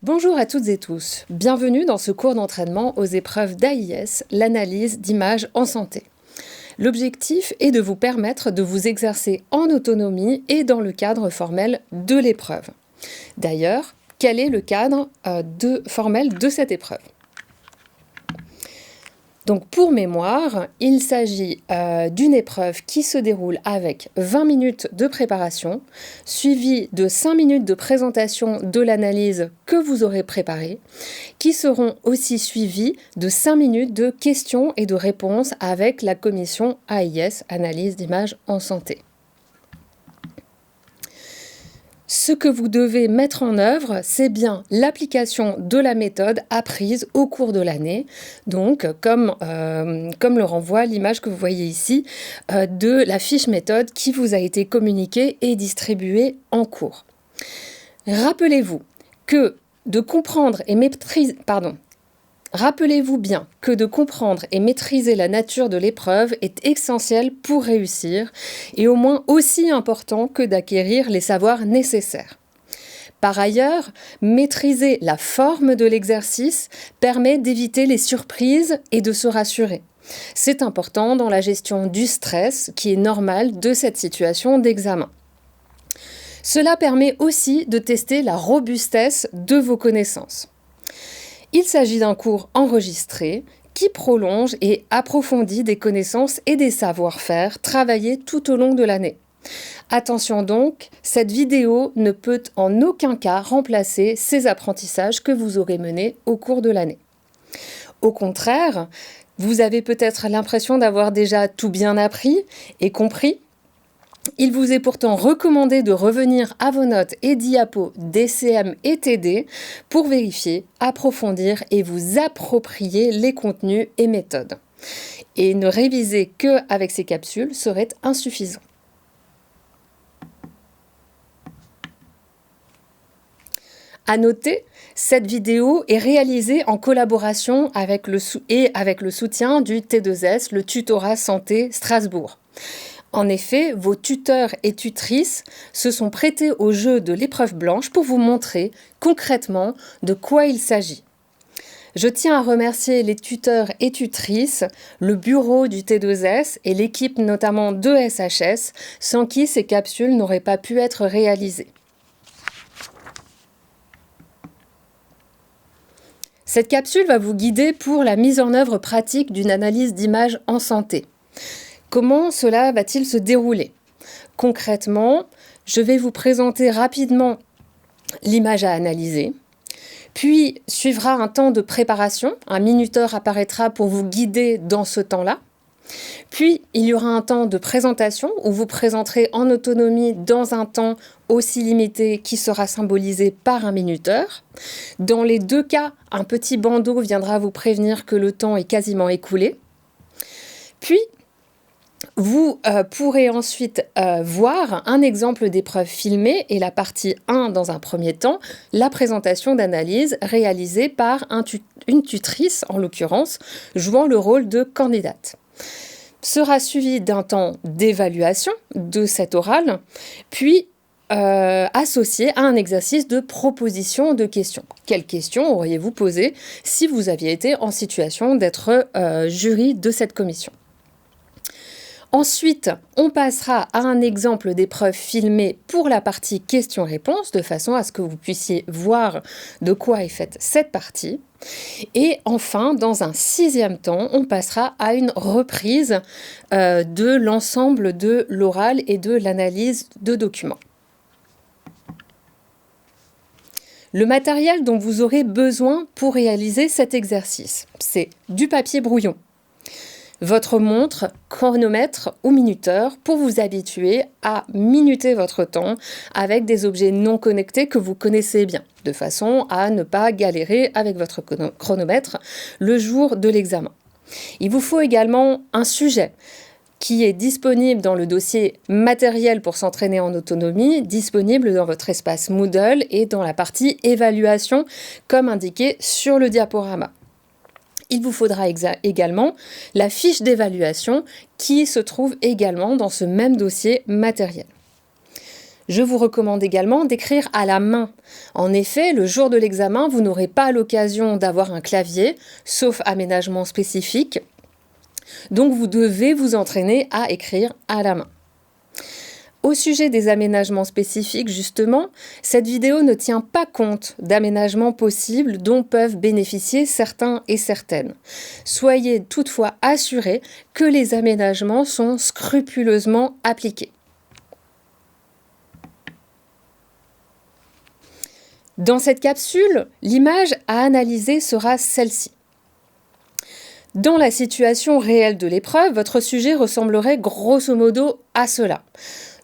Bonjour à toutes et tous, bienvenue dans ce cours d'entraînement aux épreuves d'AIS, l'analyse d'images en santé. L'objectif est de vous permettre de vous exercer en autonomie et dans le cadre formel de l'épreuve. D'ailleurs, quel est le cadre formel de cette épreuve ? Donc pour mémoire, il s'agit d'une épreuve qui se déroule avec 20 minutes de préparation, suivie de 5 minutes de présentation de l'analyse que vous aurez préparée, qui seront aussi suivies de 5 minutes de questions et de réponses avec la commission AIS, analyse d'images en santé. Ce que vous devez mettre en œuvre, c'est bien l'application de la méthode apprise au cours de l'année, donc comme le renvoie l'image que vous voyez ici de la fiche méthode qui vous a été communiquée et distribuée en cours. Rappelez-vous bien que de comprendre et maîtriser la nature de l'épreuve est essentiel pour réussir et au moins aussi important que d'acquérir les savoirs nécessaires. Par ailleurs, maîtriser la forme de l'exercice permet d'éviter les surprises et de se rassurer. C'est important dans la gestion du stress qui est normal de cette situation d'examen. Cela permet aussi de tester la robustesse de vos connaissances. Il s'agit d'un cours enregistré qui prolonge et approfondit des connaissances et des savoir-faire travaillés tout au long de l'année. Attention donc, cette vidéo ne peut en aucun cas remplacer ces apprentissages que vous aurez menés au cours de l'année. Au contraire, vous avez peut-être l'impression d'avoir déjà tout bien appris et compris. Il vous est pourtant recommandé de revenir à vos notes et diapos DCM et TD pour vérifier, approfondir et vous approprier les contenus et méthodes. Et ne réviser qu'avec ces capsules serait insuffisant. À noter, cette vidéo est réalisée en collaboration avec le soutien du T2S, le Tutorat Santé Strasbourg. En effet, vos tuteurs et tutrices se sont prêtés au jeu de l'épreuve blanche pour vous montrer concrètement de quoi il s'agit. Je tiens à remercier les tuteurs et tutrices, le bureau du T2S et l'équipe notamment de SHS, sans qui ces capsules n'auraient pas pu être réalisées. Cette capsule va vous guider pour la mise en œuvre pratique d'une analyse d'images en santé. Comment cela va-t-il se dérouler ? Concrètement, je vais vous présenter rapidement l'image à analyser, puis suivra un temps de préparation, un minuteur apparaîtra pour vous guider dans ce temps-là, puis il y aura un temps de présentation où vous présenterez en autonomie dans un temps aussi limité qui sera symbolisé par un minuteur. Dans les deux cas, un petit bandeau viendra vous prévenir que le temps est quasiment écoulé. Puis, vous pourrez ensuite voir un exemple d'épreuve filmée et la partie 1 dans un premier temps, la présentation d'analyse réalisée par une tutrice, en l'occurrence, jouant le rôle de candidate. Sera suivi d'un temps d'évaluation de cet oral, puis associé à un exercice de proposition de questions. Quelles questions auriez-vous posées si vous aviez été en situation d'être jury de cette commission ? Ensuite, on passera à un exemple d'épreuve filmée pour la partie questions-réponses, de façon à ce que vous puissiez voir de quoi est faite cette partie. Et enfin, dans un sixième temps, on passera à une reprise de l'ensemble de l'oral et de l'analyse de documents. Le matériel dont vous aurez besoin pour réaliser cet exercice, c'est du papier brouillon, votre montre, chronomètre ou minuteur pour vous habituer à minuter votre temps avec des objets non connectés que vous connaissez bien, de façon à ne pas galérer avec votre chronomètre le jour de l'examen. Il vous faut également un sujet qui est disponible dans le dossier matériel pour s'entraîner en autonomie, disponible dans votre espace Moodle et dans la partie évaluation comme indiqué sur le diaporama. Il vous faudra également la fiche d'évaluation qui se trouve également dans ce même dossier matériel. Je vous recommande également d'écrire à la main. En effet, le jour de l'examen, vous n'aurez pas l'occasion d'avoir un clavier, sauf aménagement spécifique. Donc vous devez vous entraîner à écrire à la main. Au sujet des aménagements spécifiques, justement, cette vidéo ne tient pas compte d'aménagements possibles dont peuvent bénéficier certains et certaines. Soyez toutefois assurés que les aménagements sont scrupuleusement appliqués. Dans cette capsule, l'image à analyser sera celle-ci. Dans la situation réelle de l'épreuve, votre sujet ressemblerait grosso modo à cela.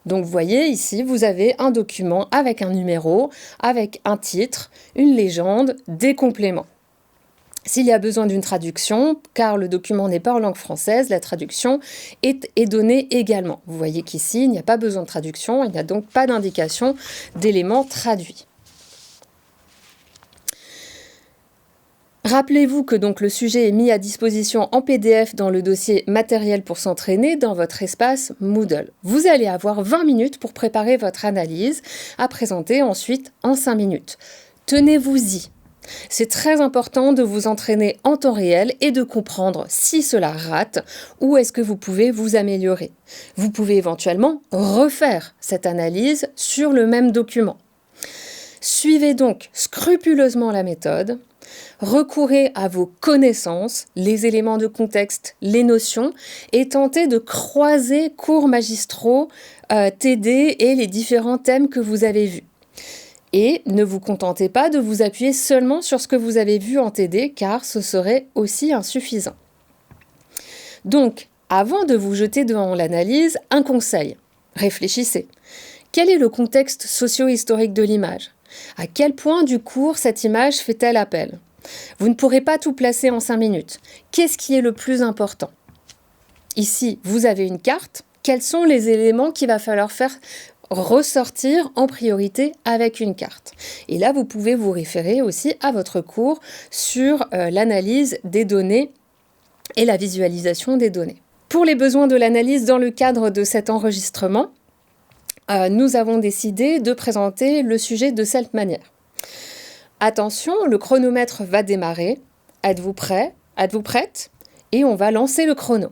Donc vous voyez ici, vous avez un document avec un numéro, avec un titre, une légende, des compléments. S'il y a besoin d'une traduction, car le document n'est pas en langue française, la traduction est donnée également. Vous voyez qu'ici, il n'y a pas besoin de traduction, il n'y a donc pas d'indication d'éléments traduits. Rappelez-vous que donc le sujet est mis à disposition en PDF dans le dossier matériel pour s'entraîner dans votre espace Moodle. Vous allez avoir 20 minutes pour préparer votre analyse à présenter ensuite en 5 minutes. Tenez-vous-y. C'est très important de vous entraîner en temps réel et de comprendre si cela rate ou est-ce que vous pouvez vous améliorer. Vous pouvez éventuellement refaire cette analyse sur le même document. Suivez donc scrupuleusement la méthode. Recourez à vos connaissances, les éléments de contexte, les notions, et tentez de croiser cours magistraux, TD et les différents thèmes que vous avez vus. Et ne vous contentez pas de vous appuyer seulement sur ce que vous avez vu en TD, car ce serait aussi insuffisant. Donc, avant de vous jeter devant l'analyse, un conseil. Réfléchissez. Quel est le contexte socio-historique de l'image ? À quel point du cours cette image fait-elle appel ? Vous ne pourrez pas tout placer en 5 minutes. Qu'est-ce qui est le plus important ? Ici, vous avez une carte. Quels sont les éléments qu'il va falloir faire ressortir en priorité avec une carte ? Et là, vous pouvez vous référer aussi à votre cours sur l'analyse des données et la visualisation des données. Pour les besoins de l'analyse dans le cadre de cet enregistrement, nous avons décidé de présenter le sujet de cette manière. Attention, le chronomètre va démarrer. Êtes-vous prêt ? Êtes-vous prête ? Et on va lancer le chrono.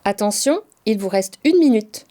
Attention, il vous reste 1 minute.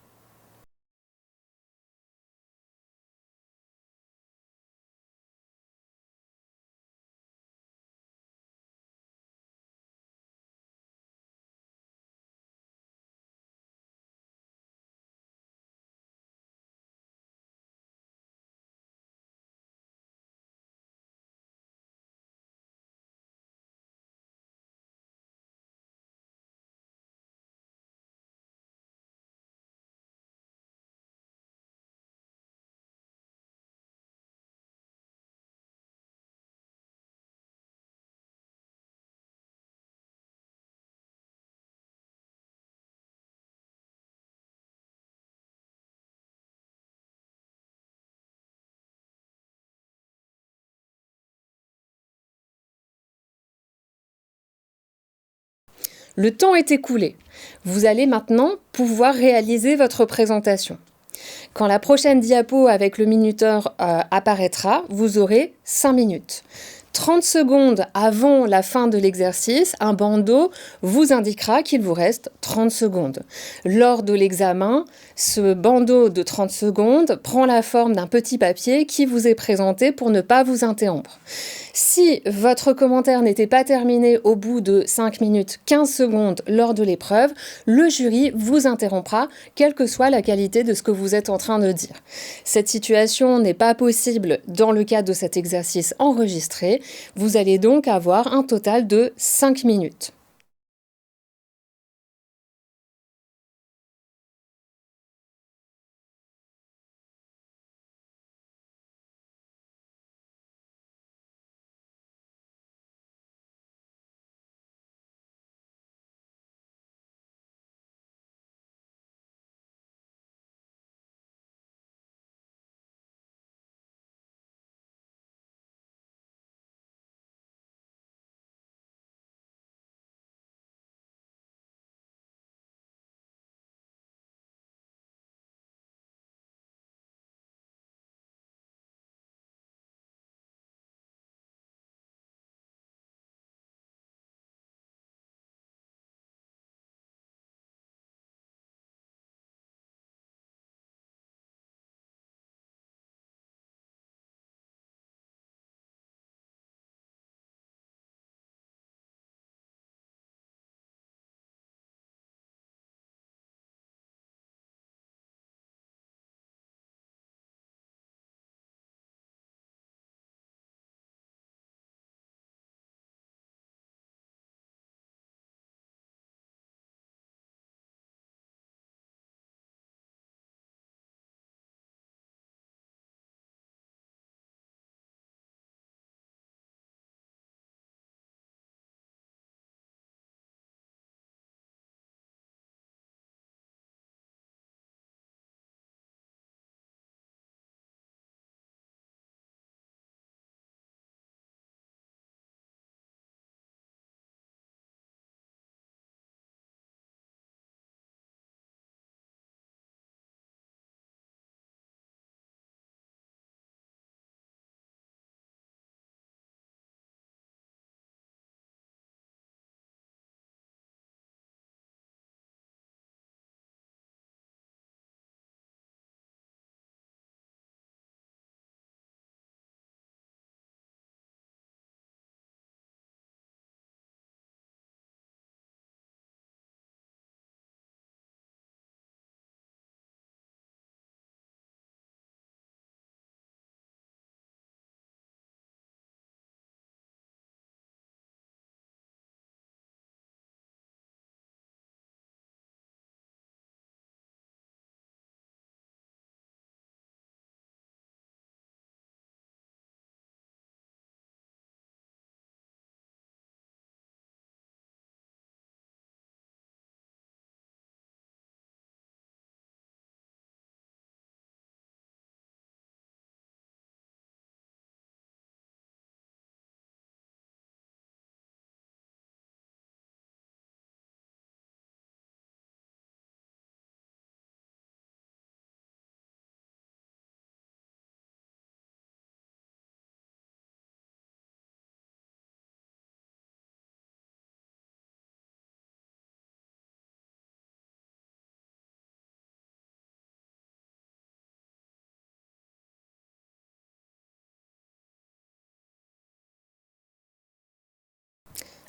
Le temps est écoulé. Vous allez maintenant pouvoir réaliser votre présentation. Quand la prochaine diapo avec le minuteur apparaîtra, vous aurez 5 minutes. 30 secondes avant la fin de l'exercice, un bandeau vous indiquera qu'il vous reste 30 secondes. Lors de l'examen, ce bandeau de 30 secondes prend la forme d'un petit papier qui vous est présenté pour ne pas vous interrompre. Si votre commentaire n'était pas terminé au bout de 5 minutes 15 secondes lors de l'épreuve, le jury vous interrompra, quelle que soit la qualité de ce que vous êtes en train de dire. Cette situation n'est pas possible dans le cadre de cet exercice enregistré. Vous allez donc avoir un total de 5 minutes.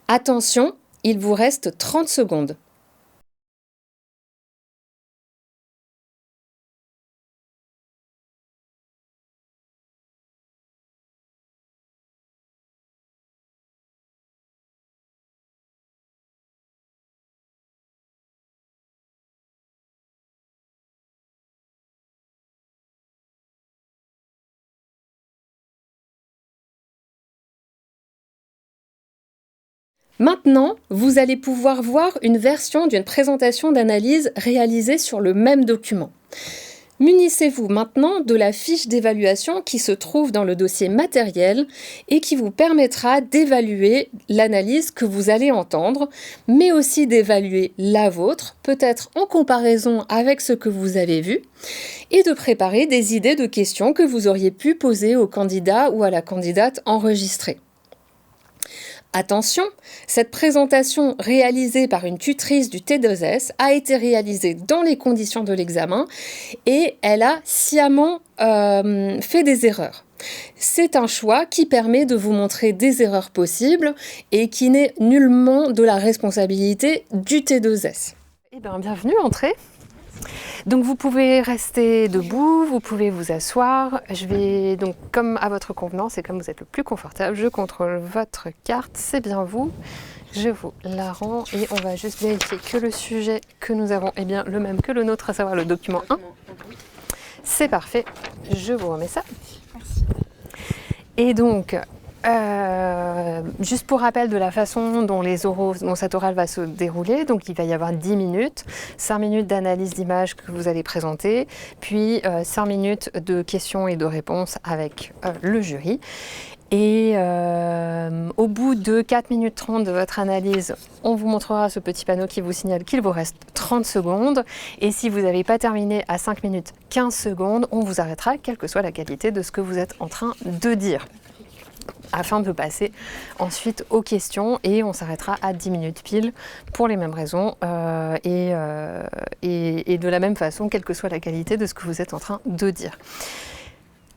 Attention, il vous reste 30 secondes. Maintenant, vous allez pouvoir voir une version d'une présentation d'analyse réalisée sur le même document. Munissez-vous maintenant de la fiche d'évaluation qui se trouve dans le dossier matériel et qui vous permettra d'évaluer l'analyse que vous allez entendre, mais aussi d'évaluer la vôtre, peut-être en comparaison avec ce que vous avez vu, et de préparer des idées de questions que vous auriez pu poser au candidat ou à la candidate enregistrée. Attention, cette présentation réalisée par une tutrice du T2S a été réalisée dans les conditions de l'examen et elle a sciemment fait des erreurs. C'est un choix qui permet de vous montrer des erreurs possibles et qui n'est nullement de la responsabilité du T2S. Eh bien, bienvenue, entrez. Donc vous pouvez rester debout, vous pouvez vous asseoir. Je vais donc, comme à votre convenance et comme vous êtes le plus confortable, je contrôle votre carte, c'est bien vous. Je vous la rends et on va juste vérifier que le sujet que nous avons est bien le même que le nôtre, à savoir le document 1. C'est parfait, je vous remets ça. Merci. Et donc, juste pour rappel de la façon dont cet oral va se dérouler, donc il va y avoir 10 minutes, 5 minutes d'analyse d'image que vous allez présenter, puis 5 minutes de questions et de réponses avec le jury. Et au bout de 4 minutes 30 de votre analyse, on vous montrera ce petit panneau qui vous signale qu'il vous reste 30 secondes. Et si vous n'avez pas terminé à 5 minutes 15 secondes, on vous arrêtera, quelle que soit la qualité de ce que vous êtes en train de dire, afin de passer ensuite aux questions, et on s'arrêtera à 10 minutes pile pour les mêmes raisons et de la même façon, quelle que soit la qualité de ce que vous êtes en train de dire.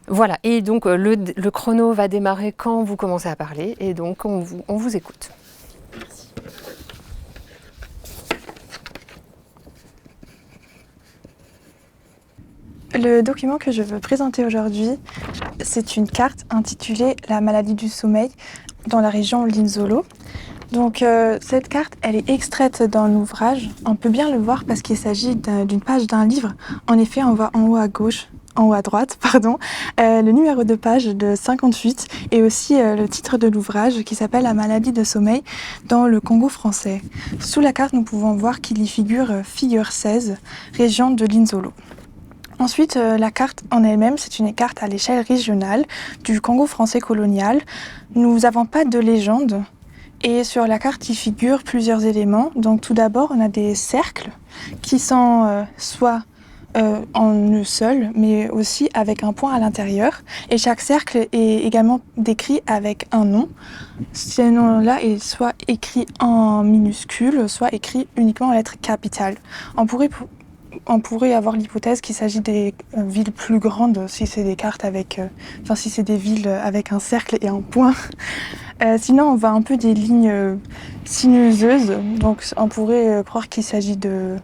Voilà, et donc le chrono va démarrer quand vous commencez à parler, et donc on vous écoute. Merci. Le document que je veux présenter aujourd'hui, c'est une carte intitulée « La maladie du sommeil » dans la région Linzolo. Donc cette carte, elle est extraite d'un ouvrage. On peut bien le voir parce qu'il s'agit d'une page d'un livre. En effet, on voit en haut à droite, le numéro de page de 58 et aussi le titre de l'ouvrage qui s'appelle « La maladie de sommeil dans le Congo français ». Sous la carte, nous pouvons voir qu'il y figure 16, région de Linzolo. Ensuite, la carte en elle-même, c'est une carte à l'échelle régionale du Congo français colonial. Nous n'avons pas de légende et sur la carte, il figure plusieurs éléments. Donc tout d'abord, on a des cercles qui sont soit en nœud seul, mais aussi avec un point à l'intérieur. Et chaque cercle est également décrit avec un nom. Ce nom-là est soit écrit en minuscule, soit écrit uniquement en lettres capitales. On pourrait avoir l'hypothèse qu'il s'agit des villes plus grandes si c'est des cartes si c'est des villes avec un cercle et un point. Sinon, on voit un peu des lignes sinueuses, donc on pourrait croire qu'il s'agit de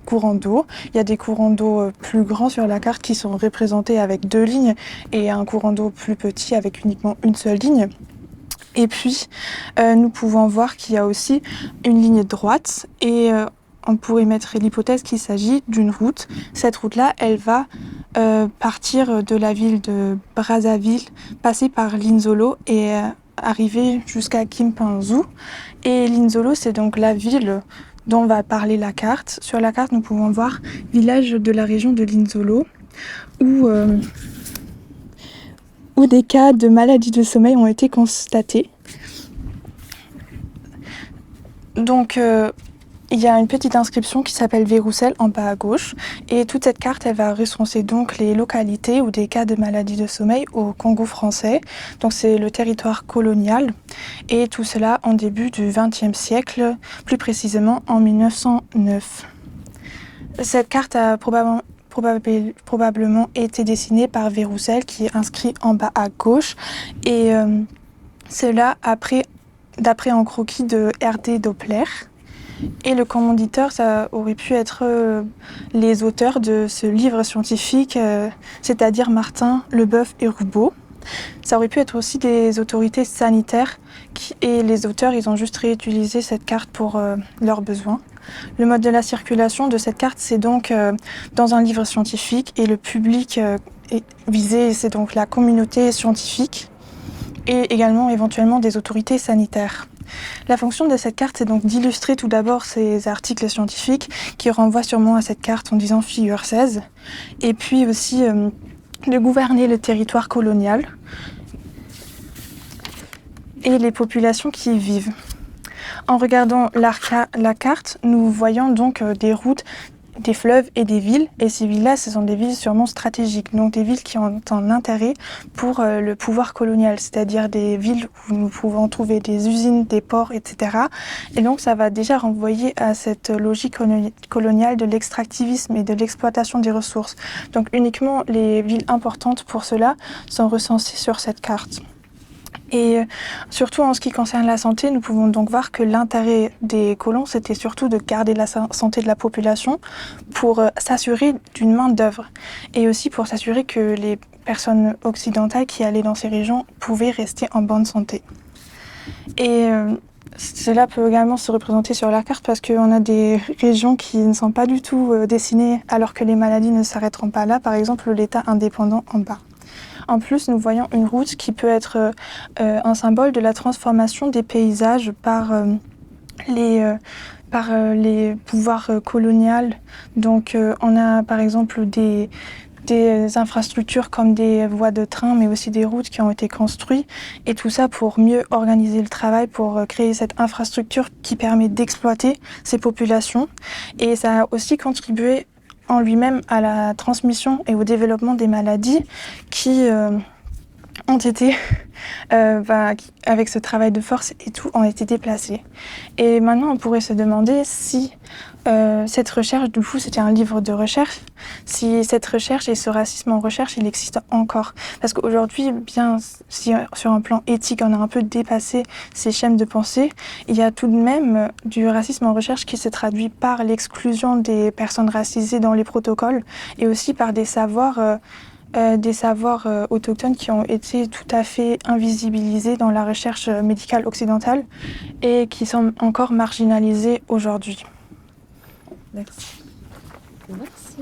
courants d'eau. Il y a des courants d'eau plus grands sur la carte qui sont représentés avec 2 lignes et un courant d'eau plus petit avec uniquement une seule ligne. Et puis, nous pouvons voir qu'il y a aussi une ligne droite et on pourrait mettre l'hypothèse qu'il s'agit d'une route. Cette route-là, elle va partir de la ville de Brazzaville, passer par Linzolo et arriver jusqu'à Kimpanzu. Et Linzolo, c'est donc la ville dont va parler la carte. Sur la carte, nous pouvons voir village de la région de Linzolo, où des cas de maladie de sommeil ont été constatés. Donc, il y a une petite inscription qui s'appelle Véroussel en bas à gauche et toute cette carte elle va recenser donc les localités ou des cas de maladie de sommeil au Congo français. Donc c'est le territoire colonial et tout cela en début du XXe siècle, plus précisément en 1909. Cette carte a probablement été dessinée par Véroussel qui est inscrit en bas à gauche et cela après d'après un croquis de R.D. Doppler. Et le commanditeur, ça aurait pu être les auteurs de ce livre scientifique, c'est-à-dire Martin, Leboeuf et Roubaud. Ça aurait pu être aussi des autorités sanitaires et les auteurs, ils ont juste réutilisé cette carte pour leurs besoins. Le mode de la circulation de cette carte, c'est donc dans un livre scientifique et le public est visé, c'est donc la communauté scientifique et également éventuellement des autorités sanitaires. La fonction de cette carte, c'est donc d'illustrer tout d'abord ces articles scientifiques qui renvoient sûrement à cette carte en disant figure 16, et puis aussi de gouverner le territoire colonial et les populations qui y vivent. En regardant la carte, nous voyons donc des routes, des fleuves et des villes. Et ces villes-là, ce sont des villes sûrement stratégiques, donc des villes qui ont un intérêt pour le pouvoir colonial, c'est-à-dire des villes où nous pouvons trouver des usines, des ports, etc. Et donc ça va déjà renvoyer à cette logique coloniale de l'extractivisme et de l'exploitation des ressources. Donc uniquement les villes importantes pour cela sont recensées sur cette carte. Et surtout en ce qui concerne la santé, nous pouvons donc voir que l'intérêt des colons, c'était surtout de garder la santé de la population pour s'assurer d'une main-d'œuvre et aussi pour s'assurer que les personnes occidentales qui allaient dans ces régions pouvaient rester en bonne santé. Et cela peut également se représenter sur la carte parce qu'on a des régions qui ne sont pas du tout dessinées alors que les maladies ne s'arrêteront pas là, par exemple l'État indépendant en bas. En plus, nous voyons une route qui peut être un symbole de la transformation des paysages par les pouvoirs coloniaux. Donc, on a par exemple des infrastructures comme des voies de train, mais aussi des routes qui ont été construites. Et tout ça pour mieux organiser le travail, pour créer cette infrastructure qui permet d'exploiter ces populations. Et ça a aussi contribué en lui-même à la transmission et au développement des maladies qui ont été, avec ce travail de force et tout, ont été déplacées. Et maintenant, on pourrait se demander si cette recherche, du coup, c'était un livre de recherche, si cette recherche et ce racisme en recherche, il existe encore. Parce qu'aujourd'hui, bien, si sur un plan éthique, on a un peu dépassé ces schèmes de pensée, il y a tout de même du racisme en recherche qui se traduit par l'exclusion des personnes racisées dans les protocoles et aussi par des savoirs autochtones qui ont été tout à fait invisibilisés dans la recherche médicale occidentale et qui sont encore marginalisés aujourd'hui. Merci. Merci.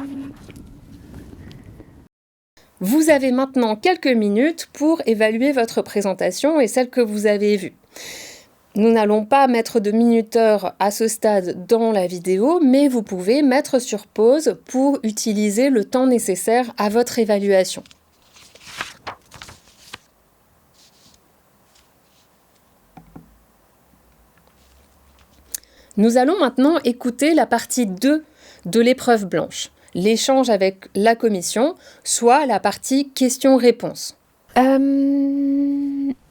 Vous avez maintenant quelques minutes pour évaluer votre présentation et celle que vous avez vue. Nous n'allons pas mettre de minuteur à ce stade dans la vidéo, mais vous pouvez mettre sur pause pour utiliser le temps nécessaire à votre évaluation. Nous allons maintenant écouter la partie 2 de l'épreuve blanche, l'échange avec la commission, soit la partie questions-réponses.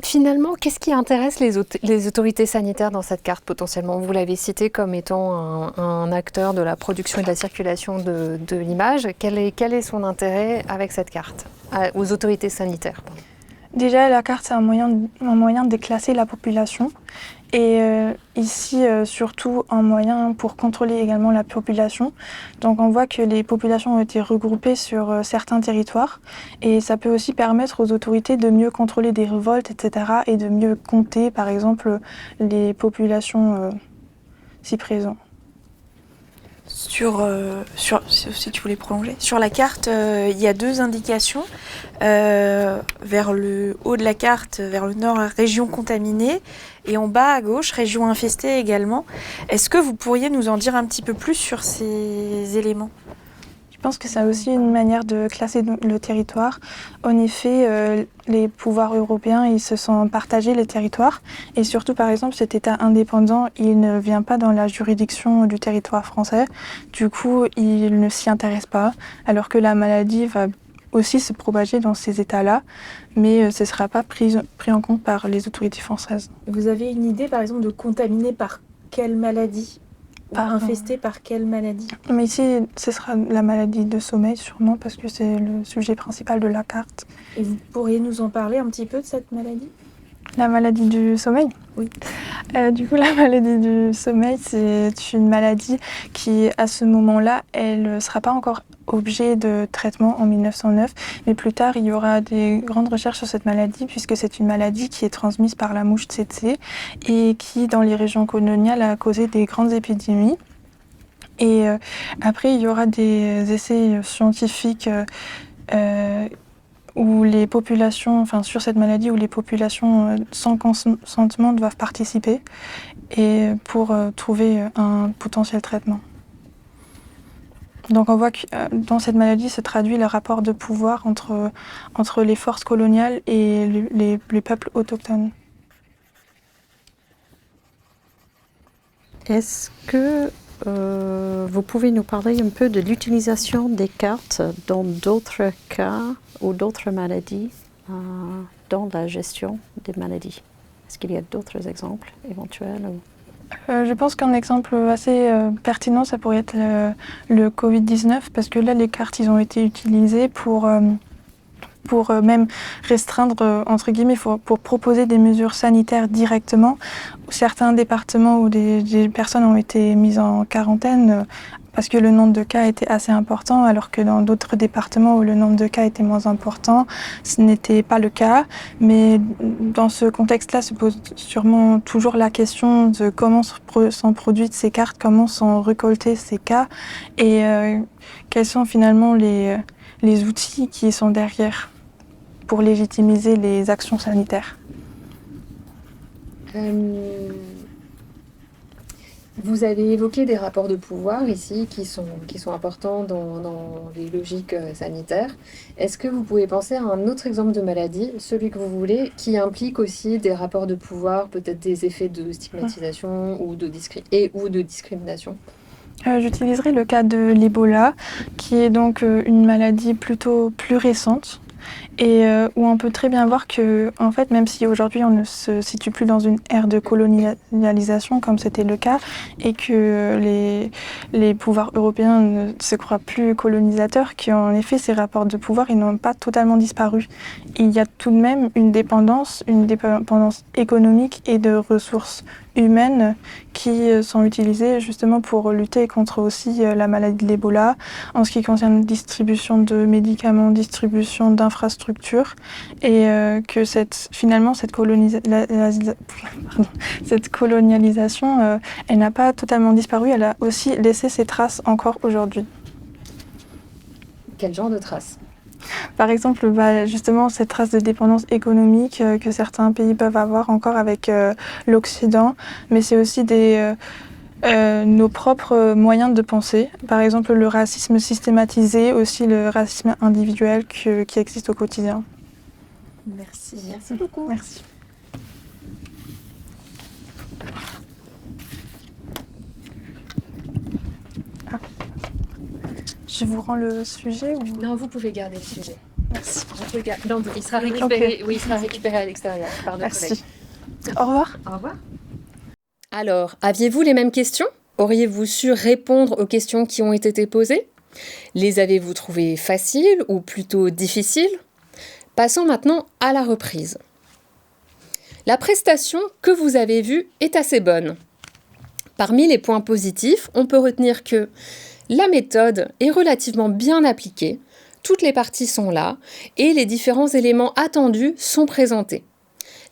Finalement, qu'est-ce qui intéresse les autorités sanitaires dans cette carte potentiellement? Vous l'avez cité comme étant un acteur de la production et de la circulation de l'image. Quel est son intérêt avec cette carte aux autorités sanitaires? Déjà, la carte, c'est un moyen de déclasser la population. Et ici, surtout, un moyen pour contrôler également la population. Donc, on voit que les populations ont été regroupées sur certains territoires. Et ça peut aussi permettre aux autorités de mieux contrôler des révoltes, etc. et de mieux compter, par exemple, les populations si présentes. Si tu voulais prolonger, sur la carte, il y a deux indications. Vers le haut de la carte, vers le nord, région contaminée, et en bas à gauche, région infestée également. Est-ce que vous pourriez nous en dire un petit peu plus sur ces éléments ? Je pense que c'est aussi une manière de classer le territoire. En effet, les pouvoirs européens, ils se sont partagés les territoires. Et surtout, par exemple, cet État indépendant, il ne vient pas dans la juridiction du territoire français. Du coup, il ne s'y intéresse pas. Alors que la maladie va aussi se propager dans ces États-là. Mais ce ne sera pas pris en compte par les autorités françaises. Vous avez une idée, par exemple, de contaminer par quelle maladie ? Infesté par quelle maladie? Mais ici, ce sera la maladie de sommeil sûrement parce que c'est le sujet principal de la carte. Et vous pourriez nous en parler un petit peu de cette maladie? La maladie du sommeil? Oui. Du coup, la maladie du sommeil, c'est une maladie qui, à ce moment-là, elle ne sera pas encore objet de traitement en 1909, mais plus tard, il y aura des grandes recherches sur cette maladie, puisque c'est une maladie qui est transmise par la mouche tsetse et qui, dans les régions coloniales, a causé des grandes épidémies. Et après, il y aura des essais scientifiques où les populations, enfin sur cette maladie, où les populations sans consentement doivent participer et pour trouver un potentiel traitement. Donc on voit que dans cette maladie se traduit le rapport de pouvoir entre les forces coloniales et les peuples autochtones. Est-ce que vous pouvez nous parler un peu de l'utilisation des cartes dans d'autres cas ou d'autres maladies dans la gestion des maladies? Est-ce qu'il y a d'autres exemples éventuels Je pense qu'un exemple assez pertinent, ça pourrait être le Covid-19, parce que là, les cartes, ils ont été utilisées pour même restreindre, entre guillemets, pour proposer des mesures sanitaires directement. Certains départements où des personnes ont été mises en quarantaine parce que le nombre de cas était assez important, alors que dans d'autres départements où le nombre de cas était moins important, ce n'était pas le cas. Mais dans ce contexte-là se pose sûrement toujours la question de comment sont produites ces cartes, comment sont récoltés ces cas et quels sont finalement les outils qui sont derrière pour légitimiser les actions sanitaires. Vous avez évoqué des rapports de pouvoir ici qui sont importants dans les logiques sanitaires. Est-ce que vous pouvez penser à un autre exemple de maladie, celui que vous voulez, qui implique aussi des rapports de pouvoir, peut-être des effets de stigmatisation ou de discrimination? J'utiliserai le cas de l'Ebola, qui est donc une maladie plutôt plus récente. Et où on peut très bien voir que, en fait, même si aujourd'hui on ne se situe plus dans une ère de colonialisation comme c'était le cas, et que les pouvoirs européens ne se croient plus colonisateurs, qu'en effet ces rapports de pouvoir ils n'ont pas totalement disparu. Il y a tout de même une dépendance économique et de ressources humaines qui sont utilisées justement pour lutter contre aussi la maladie de l'Ebola en ce qui concerne distribution de médicaments, distribution d'infrastructures et que cette colonialisation elle n'a pas totalement disparu, elle a aussi laissé ses traces encore aujourd'hui. Quel genre de traces? Par exemple, justement, cette trace de dépendance économique que certains pays peuvent avoir encore avec l'Occident, mais c'est aussi nos propres moyens de penser. Par exemple, le racisme systématisé, aussi le racisme individuel qui existe au quotidien. Merci. Merci beaucoup. Merci. Je vous rends le sujet ou... Non, vous pouvez garder le sujet. Merci. Non, il sera récupéré, okay. Oui, il sera récupéré à l'extérieur par notre collègue. Au revoir. Au revoir. Alors, aviez-vous les mêmes questions? Auriez-vous su répondre aux questions qui ont été posées? Les avez-vous trouvées faciles ou plutôt difficiles? Passons maintenant à la reprise. La prestation que vous avez vue est assez bonne. Parmi les points positifs, on peut retenir que la méthode est relativement bien appliquée, toutes les parties sont là et les différents éléments attendus sont présentés.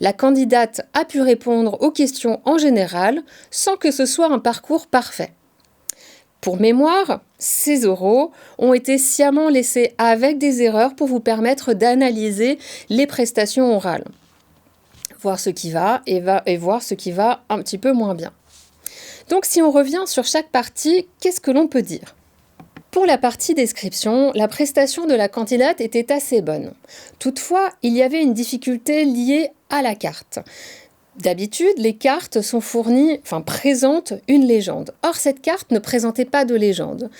La candidate a pu répondre aux questions en général sans que ce soit un parcours parfait. Pour mémoire, ces oraux ont été sciemment laissés avec des erreurs pour vous permettre d'analyser les prestations orales. Voir ce qui va et voir ce qui va un petit peu moins bien. Donc si on revient sur chaque partie, qu'est-ce que l'on peut dire? Pour la partie description, la prestation de la candidate était assez bonne. Toutefois, il y avait une difficulté liée à la carte. D'habitude, les cartes sont présentent une légende. Or, cette carte ne présentait pas de légende.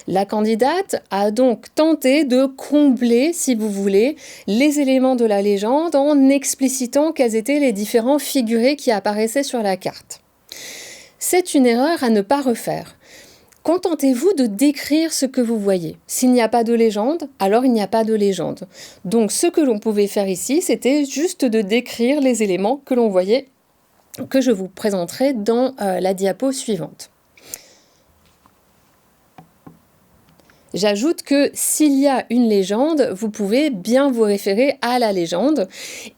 La candidate a donc tenté de combler, si vous voulez, les éléments de la légende en explicitant quels étaient les différents figurés qui apparaissaient sur la carte. C'est une erreur à ne pas refaire. Contentez-vous de décrire ce que vous voyez. S'il n'y a pas de légende, alors il n'y a pas de légende. Donc ce que l'on pouvait faire ici, c'était juste de décrire les éléments que l'on voyait, que je vous présenterai dans la diapo suivante. J'ajoute que s'il y a une légende, vous pouvez bien vous référer à la légende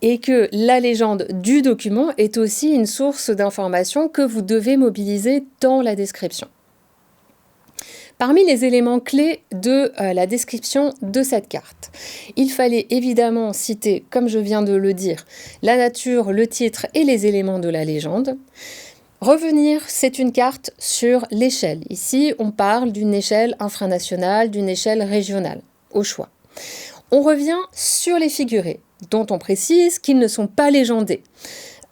et que la légende du document est aussi une source d'information que vous devez mobiliser dans la description. Parmi les éléments clés de la description de cette carte, il fallait évidemment citer, comme je viens de le dire, la nature, le titre et les éléments de la légende. Revenir, c'est une carte sur l'échelle. Ici, on parle d'une échelle infranationale, d'une échelle régionale, au choix. On revient sur les figurés, dont on précise qu'ils ne sont pas légendés.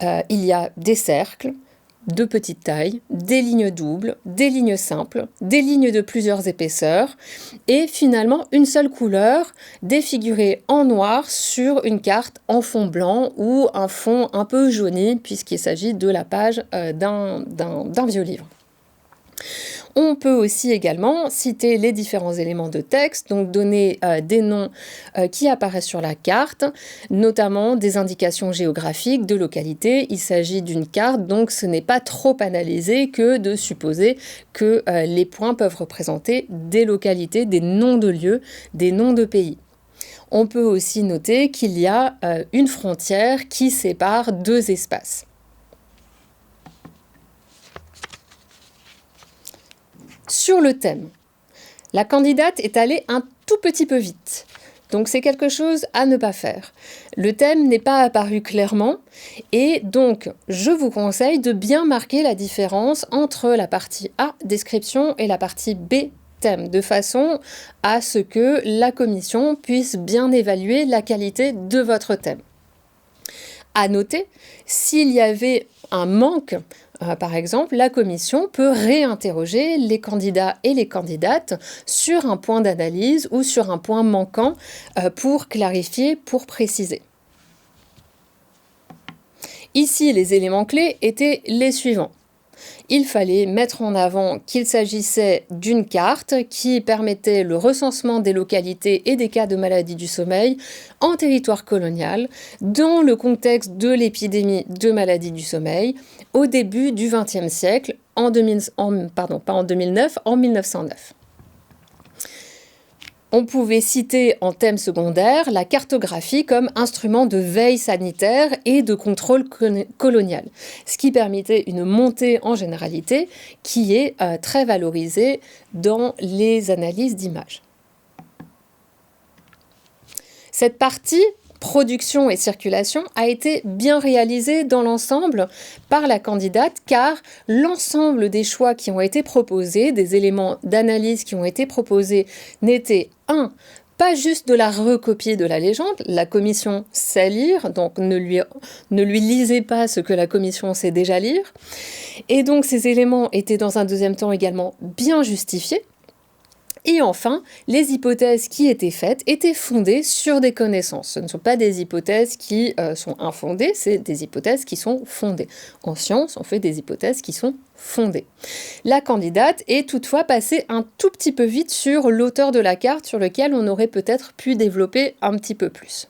Il y a des cercles de petite taille, des lignes doubles, des lignes simples, des lignes de plusieurs épaisseurs et finalement une seule couleur, des figurés en noir sur une carte en fond blanc ou un fond un peu jauni puisqu'il s'agit de la page d'un vieux livre. On peut aussi également citer les différents éléments de texte, donc donner des noms qui apparaissent sur la carte, notamment des indications géographiques de localité. Il s'agit d'une carte, donc ce n'est pas trop analysé que de supposer que les points peuvent représenter des localités, des noms de lieux, des noms de pays. On peut aussi noter qu'il y a une frontière qui sépare deux espaces. Sur le thème, la candidate est allée un tout petit peu vite, donc c'est quelque chose à ne pas faire. Le thème n'est pas apparu clairement et donc je vous conseille de bien marquer la différence entre la partie A, description, et la partie B, thème, de façon à ce que la commission puisse bien évaluer la qualité de votre thème. À noter, s'il y avait un manque, par exemple, la commission peut réinterroger les candidats et les candidates sur un point d'analyse ou sur un point manquant pour clarifier, pour préciser. Ici, les éléments clés étaient les suivants. Il fallait mettre en avant qu'il s'agissait d'une carte qui permettait le recensement des localités et des cas de maladie du sommeil en territoire colonial dans le contexte de l'épidémie de maladie du sommeil au début du XXe siècle, en 1909. On pouvait citer en thème secondaire la cartographie comme instrument de veille sanitaire et de contrôle colonial, ce qui permettait une montée en généralité qui est très valorisée dans les analyses d'images. Cette partie production et circulation a été bien réalisée dans l'ensemble par la candidate car l'ensemble des choix qui ont été proposés, des éléments d'analyse qui ont été proposés n'étaient pas juste de la recopier de la légende, la commission sait lire, donc ne lui lisez pas ce que la commission sait déjà lire, et donc ces éléments étaient dans un deuxième temps également bien justifiés. Et enfin, les hypothèses qui étaient faites étaient fondées sur des connaissances. Ce ne sont pas des hypothèses qui sont infondées, c'est des hypothèses qui sont fondées. En science, on fait des hypothèses qui sont fondées. La candidate est toutefois passée un tout petit peu vite sur l'auteur de la carte, sur lequel on aurait peut-être pu développer un petit peu plus.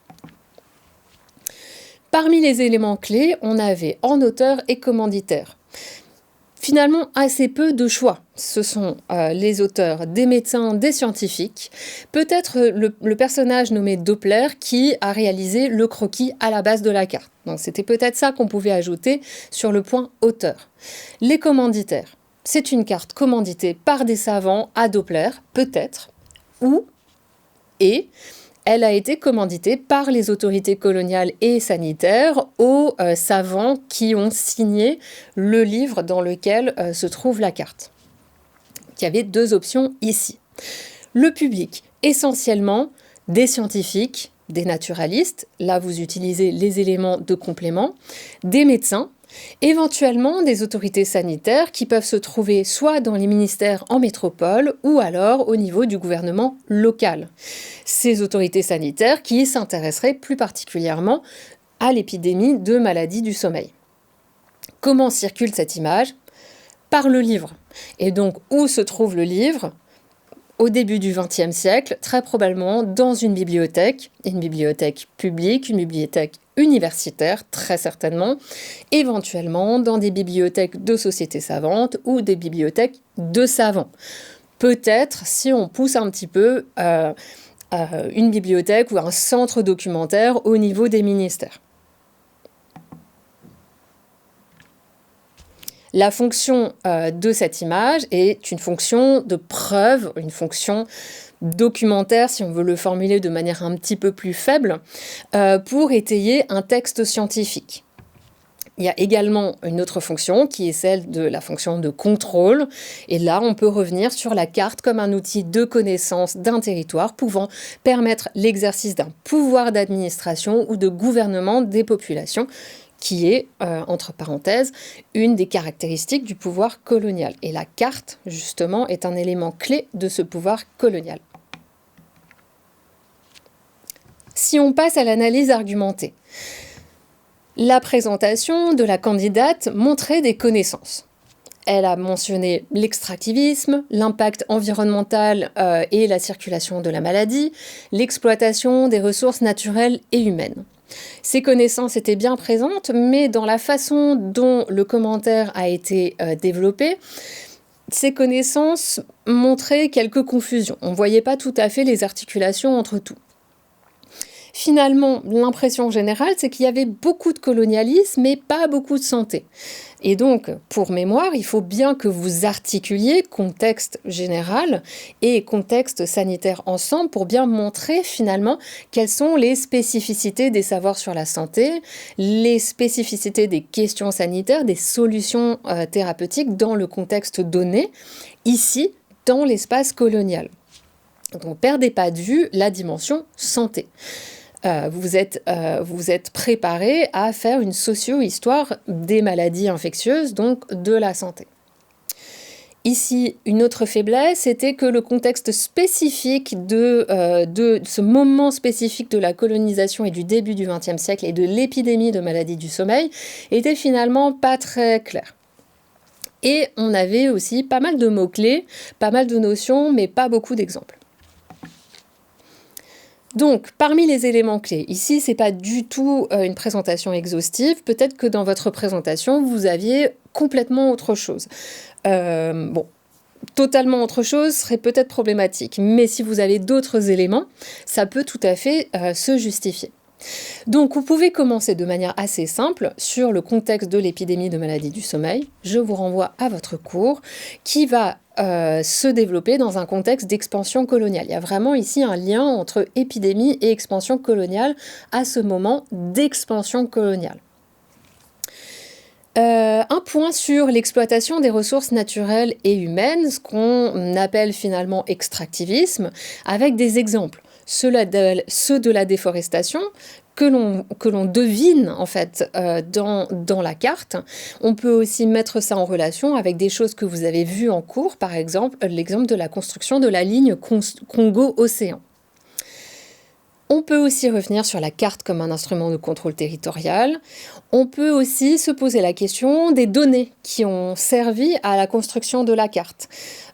Parmi les éléments clés, on avait en auteur et commanditaire. Finalement, assez peu de choix. Ce sont les auteurs, des médecins, des scientifiques, peut-être le personnage nommé Doppler qui a réalisé le croquis à la base de la carte. Donc c'était peut-être ça qu'on pouvait ajouter sur le point auteur. Les commanditaires, c'est une carte commanditée par des savants à Doppler, peut-être, et elle a été commanditée par les autorités coloniales et sanitaires aux savants qui ont signé le livre dans lequel se trouve la carte. Il y avait deux options ici. Le public, essentiellement des scientifiques, des naturalistes, là vous utilisez les éléments de complément, des médecins, éventuellement des autorités sanitaires qui peuvent se trouver soit dans les ministères en métropole ou alors au niveau du gouvernement local. Ces autorités sanitaires qui s'intéresseraient plus particulièrement à l'épidémie de maladie du sommeil. Comment circule cette image ? Par le livre. Et donc, où se trouve le livre ? Au début du XXe siècle, très probablement dans une bibliothèque publique, une bibliothèque universitaire, très certainement, éventuellement dans des bibliothèques de sociétés savantes ou des bibliothèques de savants. Peut-être, si on pousse un petit peu, une bibliothèque ou un centre documentaire au niveau des ministères. La fonction de cette image est une fonction de preuve, une fonction documentaire, si on veut le formuler de manière un petit peu plus faible, pour étayer un texte scientifique. Il y a également une autre fonction qui est celle de la fonction de contrôle. Et là, on peut revenir sur la carte comme un outil de connaissance d'un territoire pouvant permettre l'exercice d'un pouvoir d'administration ou de gouvernement des populations, qui est, entre parenthèses, une des caractéristiques du pouvoir colonial. Et la carte, justement, est un élément clé de ce pouvoir colonial. Si on passe à l'analyse argumentée, la présentation de la candidate montrait des connaissances. Elle a mentionné l'extractivisme, l'impact environnemental et la circulation de la maladie, l'exploitation des ressources naturelles et humaines. Ces connaissances étaient bien présentes, mais dans la façon dont le commentaire a été développé, ces connaissances montraient quelques confusions. On ne voyait pas tout à fait les articulations entre tout. Finalement, l'impression générale, c'est qu'il y avait beaucoup de colonialisme, mais pas beaucoup de santé. Et donc, pour mémoire, il faut bien que vous articuliez contexte général et contexte sanitaire ensemble pour bien montrer finalement quelles sont les spécificités des savoirs sur la santé, les spécificités des questions sanitaires, des solutions thérapeutiques dans le contexte donné, ici, dans l'espace colonial. Donc, ne perdez pas de vue la dimension santé. Vous êtes préparé à faire une socio-histoire des maladies infectieuses, donc de la santé. Ici, une autre faiblesse était que le contexte spécifique de ce moment spécifique de la colonisation et du début du XXe siècle et de l'épidémie de maladies du sommeil était finalement pas très clair. Et on avait aussi pas mal de mots-clés, pas mal de notions, mais pas beaucoup d'exemples. Donc, parmi les éléments clés, ici, ce n'est pas du tout une présentation exhaustive. Peut-être que dans votre présentation, vous aviez complètement autre chose. Totalement autre chose serait peut-être problématique. Mais si vous avez d'autres éléments, ça peut tout à fait se justifier. Donc, vous pouvez commencer de manière assez simple sur le contexte de l'épidémie de maladie du sommeil. Je vous renvoie à votre cours qui va se développer dans un contexte d'expansion coloniale. Il y a vraiment ici un lien entre épidémie et expansion coloniale à ce moment d'expansion coloniale. Un point sur l'exploitation des ressources naturelles et humaines, ce qu'on appelle finalement extractivisme, avec des exemples. Ceux de la déforestation, que l'on devine en fait dans la carte. On peut aussi mettre ça en relation avec des choses que vous avez vues en cours, par exemple l'exemple de la construction de la ligne Congo-Océan. On peut aussi revenir sur la carte comme un instrument de contrôle territorial. On peut aussi se poser la question des données qui ont servi à la construction de la carte,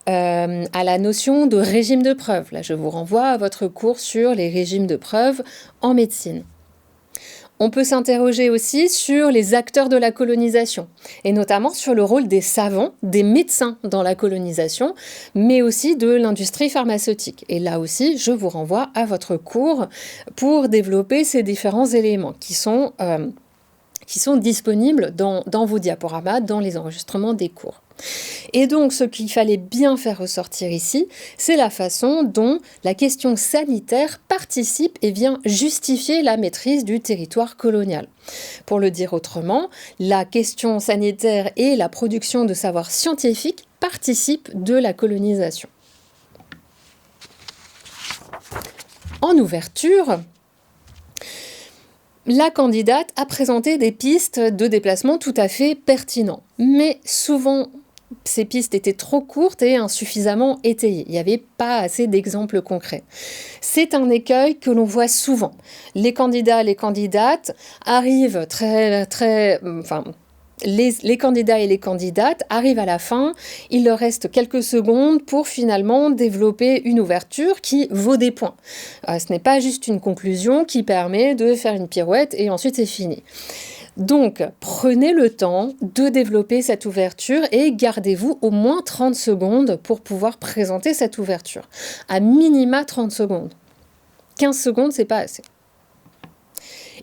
à la notion de régime de preuve. Là, je vous renvoie à votre cours sur les régimes de preuve en médecine. On peut s'interroger aussi sur les acteurs de la colonisation, et notamment sur le rôle des savants, des médecins dans la colonisation, mais aussi de l'industrie pharmaceutique. Et là aussi, je vous renvoie à votre cours pour développer ces différents éléments qui sont disponibles dans vos diaporamas, dans les enregistrements des cours. Et donc, ce qu'il fallait bien faire ressortir ici, c'est la façon dont la question sanitaire participe et vient justifier la maîtrise du territoire colonial. Pour le dire autrement, la question sanitaire et la production de savoirs scientifiques participent de la colonisation. En ouverture, la candidate a présenté des pistes de déplacement tout à fait pertinentes, mais souvent ces pistes étaient trop courtes et insuffisamment étayées. Il n'y avait pas assez d'exemples concrets. C'est un écueil que l'on voit souvent. Les candidats, les candidates arrivent les candidats et les candidates arrivent à la fin, il leur reste quelques secondes pour finalement développer une ouverture qui vaut des points. Ce n'est pas juste une conclusion qui permet de faire une pirouette et ensuite c'est fini. Donc, prenez le temps de développer cette ouverture et gardez-vous au moins 30 secondes pour pouvoir présenter cette ouverture. À minima 30 secondes. 15 secondes, c'est pas assez.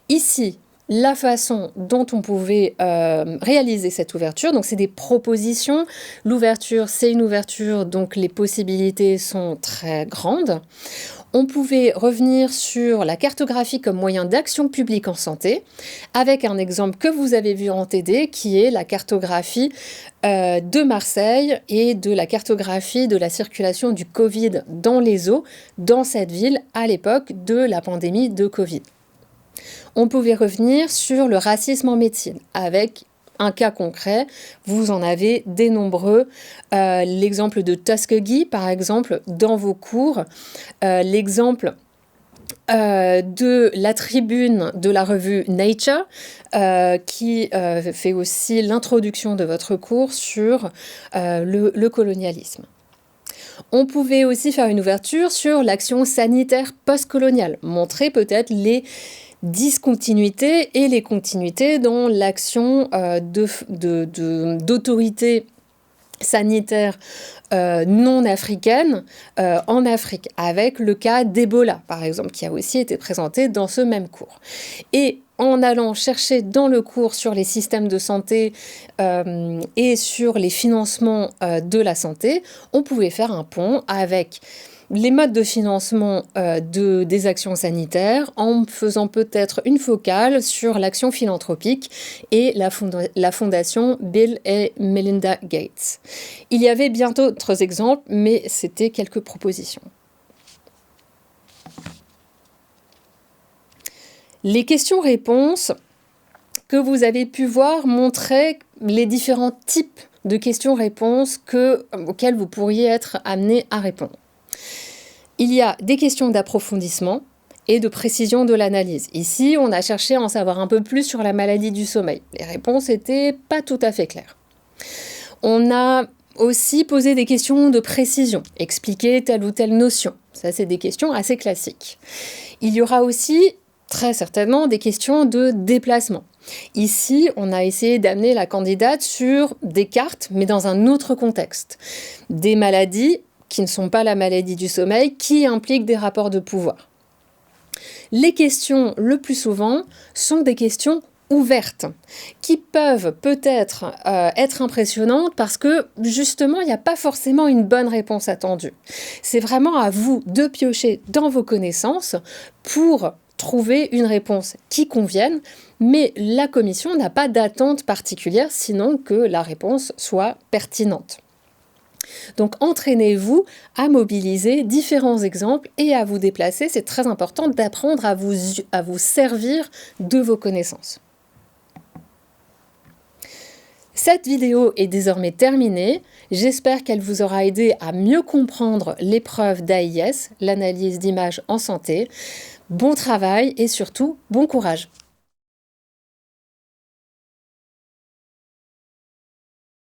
Ici, la façon dont on pouvait réaliser cette ouverture, donc c'est des propositions. L'ouverture, c'est une ouverture, donc les possibilités sont très grandes. On pouvait revenir sur la cartographie comme moyen d'action publique en santé, avec un exemple que vous avez vu en TD, qui est la cartographie de Marseille et de la cartographie de la circulation du Covid dans les eaux, dans cette ville, à l'époque de la pandémie de Covid. On pouvait revenir sur le racisme en médecine, avec un cas concret, vous en avez des nombreux. L'exemple de Tuskegee, par exemple, dans vos cours. L'exemple de la tribune de la revue Nature, qui fait aussi l'introduction de votre cours sur le colonialisme. On pouvait aussi faire une ouverture sur l'action sanitaire postcoloniale, montrer peut-être les discontinuités et les continuités dans l'action d'autorités sanitaires non africaines en Afrique, avec le cas d'Ebola, par exemple, qui a aussi été présenté dans ce même cours. Et en allant chercher dans le cours sur les systèmes de santé et sur les financements de la santé, on pouvait faire un pont avec les modes de financement des actions sanitaires, en faisant peut-être une focale sur l'action philanthropique et la fondation Bill et Melinda Gates. Il y avait bien d'autres exemples, mais c'était quelques propositions. Les questions-réponses que vous avez pu voir montraient les différents types de questions-réponses auxquelles vous pourriez être amené à répondre. Il y a des questions d'approfondissement et de précision de l'analyse. Ici, on a cherché à en savoir un peu plus sur la maladie du sommeil. Les réponses n'étaient pas tout à fait claires. On a aussi posé des questions de précision, expliquer telle ou telle notion. Ça, c'est des questions assez classiques. Il y aura aussi, très certainement, des questions de déplacement. Ici, on a essayé d'amener la candidate sur des cartes, mais dans un autre contexte. Des maladies qui ne sont pas la maladie du sommeil, qui impliquent des rapports de pouvoir. Les questions, le plus souvent, sont des questions ouvertes, qui peuvent peut-être être impressionnantes parce que, justement, il n'y a pas forcément une bonne réponse attendue. C'est vraiment à vous de piocher dans vos connaissances pour trouver une réponse qui convienne, mais la commission n'a pas d'attente particulière, sinon que la réponse soit pertinente. Donc, entraînez-vous à mobiliser différents exemples et à vous déplacer. C'est très important d'apprendre à vous servir de vos connaissances. Cette vidéo est désormais terminée. J'espère qu'elle vous aura aidé à mieux comprendre l'épreuve d'AIS, l'analyse d'images en santé. Bon travail et surtout, bon courage!